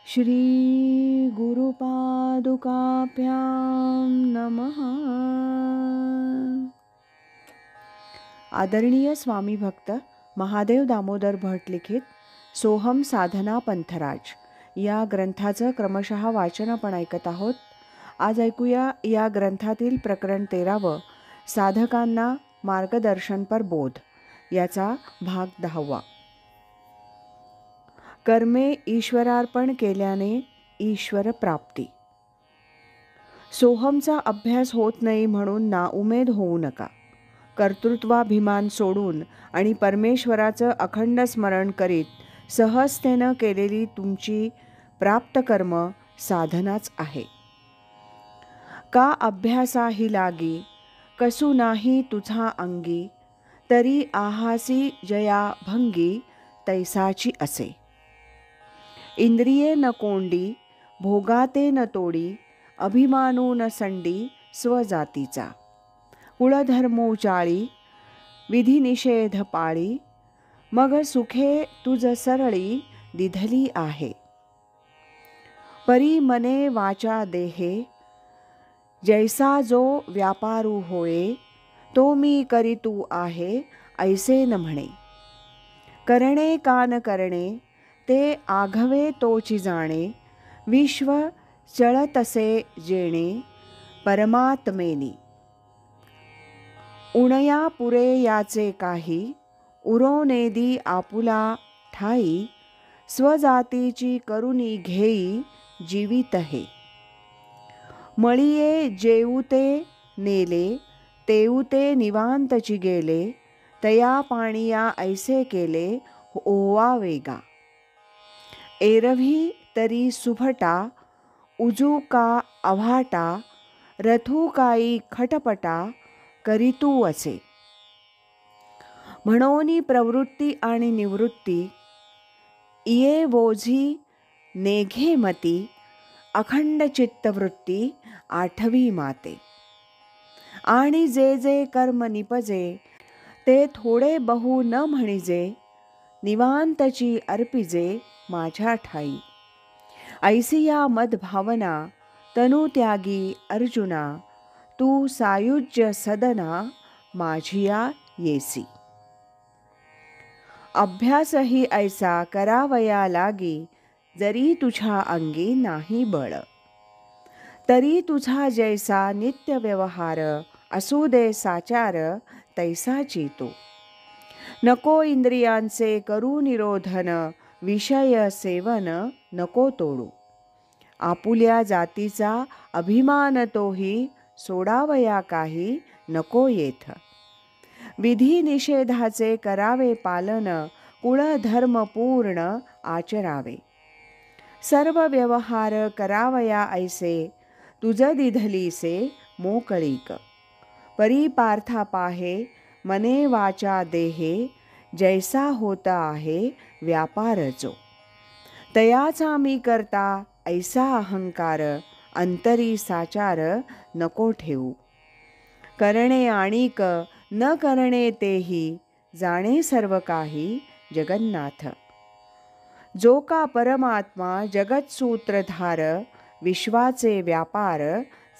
श्री गुरुपादुकाभ्यां नमः. आदरणीय स्वामी भक्त महादेव दामोदर भट लिखित सोहम साधना पंथराज या ग्रंथाचं क्रमशः वाचन आपण ऐकत आहोत. आज ऐकूया या ग्रंथातील प्रकरण 13 साधकांना मार्गदर्शन पर बोध याचा भाग 10. कर्मे ईश्वरार्पण केल्याने ईश्वर प्राप्ती. सोहमचा अभ्यास होत नाही म्हणून नाउमेद होऊ नका. कर्तृत्वाभिमान सोडून आणि परमेश्वराचं अखंड स्मरण करीत सहजतेनं केलेली तुमची प्राप्त कर्म साधनाच आहे. का अभ्यासाही लागी कसू नाही तुझा अंगी, तरी आहासी जया भंगी तैसाची असे. इंद्रिये न कोंडी भोगाते न तोडी, अभिमानू न संडी स्वजातीचा. कुळधर्मोचाळी विधिनिषेध पाळी, मग सुखे तुझ सरळी दिधली आहे. परी मने वाचा देहे जैसा जो व्यापारू होये, तो मी करीतू आहे ऐसे न म्हणे. करणे का न करणे ते आघवे तोची जाणे, विश्व चळतसे जेणे परमात्मेनी. उणया पुरे याचे काही, उरोनेदी आपुला ठाई, स्वजातीची करुणी घेई जीवित हे. मळिये जेऊते नेले तेऊते निवांतची गेले, तया पाणिया ऐसे केले ओवा वेगा. एरवी तरी सुभटा उजू का अव्हाटा, रथू काई खटपटा करीतू असे. म्हणोनी प्रवृत्ती आणि निवृत्ती इये ओझी नेघे मती, अखंड चित्तवृत्ती आठवी माते. आणि जे जे कर्म निपजे ते थोडे बहु न म्हणिजे, निवांतची अर्पिजे माझ्या ठाई. ऐसिया मदभावना तनु त्यागी अर्जुना, तू सायुज्य सदना माझिया येसी. अभ्यासही ऐसा करावया लागी, जरी तुझ्या अंगी नाही बळ. तरी तुझा जैसा नित्य व्यवहार, असू दे साचार तैसाची तू. नको इंद्रियांचे करू निरोधन, विषय सेवन नको तोडू. आपुल्या जातीचा अभिमान तोही, सोडावया काही नको येथ. विधी निषेधाचे करावे पालन, कुळधर्म पूर्ण आचरावे. सर्व व्यवहार करावया ऐसे, तुझ दिधलीसे मोकळीक. परी पार्था पाहे मने वाचा देहे, जैसा होता आहे व्यापार जो. तयाचा मी करता ऐसा अहंकार, अंतरी साचार नको ठेवू. करणे आणिक न करणे तेही, जाणे सर्व काही जगन्नाथ. जो का परमात्मा जगत सूत्रधार, विश्वाचे व्यापार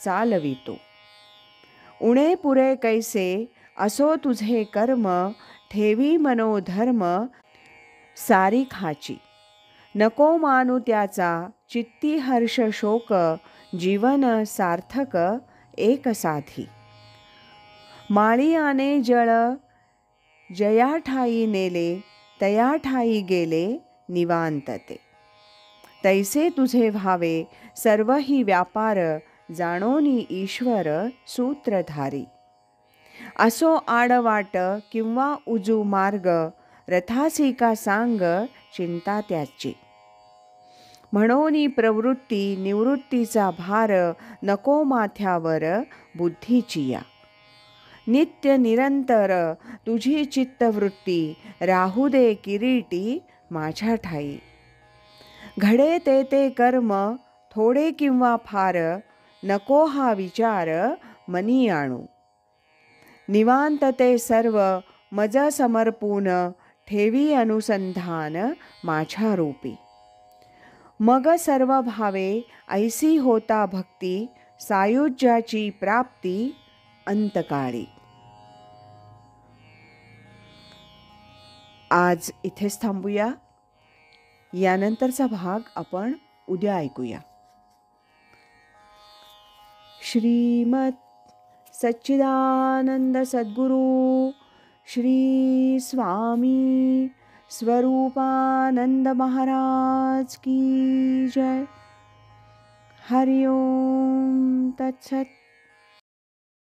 चालवितो. उणे पुरे कैसे असो तुझे कर्म, ठेवी मनोधर्म सारी खाची. नको मानू त्याचा चित्ती हर्ष शोक, जीवन सार्थक एक साधी. माळियाने जळ जया ठाई नेले, तया ठाई गेले निवांतते. तैसे तुझे व्हावे सर्वही व्यापार, जाणोनी ईश्वर सूत्रधारी. असो आडवाट किंवा उजू मार्ग, रथासी का सांग चिंता त्याची. म्हणोनी प्रवृत्ती निवृत्तीचा भार, नको माथ्यावर बुद्धीचिया. नित्य निरंतर तुझी चित्तवृत्ती, राहू दे किरीटी माझ्या ठाई. घडे ते कर्म थोडे किंवा फार, नको हा विचार मनी आणू. निवांतते सर्व मज समर्पून, ठेवी अनुसंधान माझ्या रूपी. मग सर्व भावे ऐसी होता भक्ती, सायुज्याची प्राप्ती अंतकाळी. आज इथेच थांबूया. यानंतरचा भाग आपण उद्या ऐकूया. श्रीमत सच्चिदानंद सद्गुरु श्री स्वामी स्वरूपानंद महाराज की जय. हरि ओम तत्सत.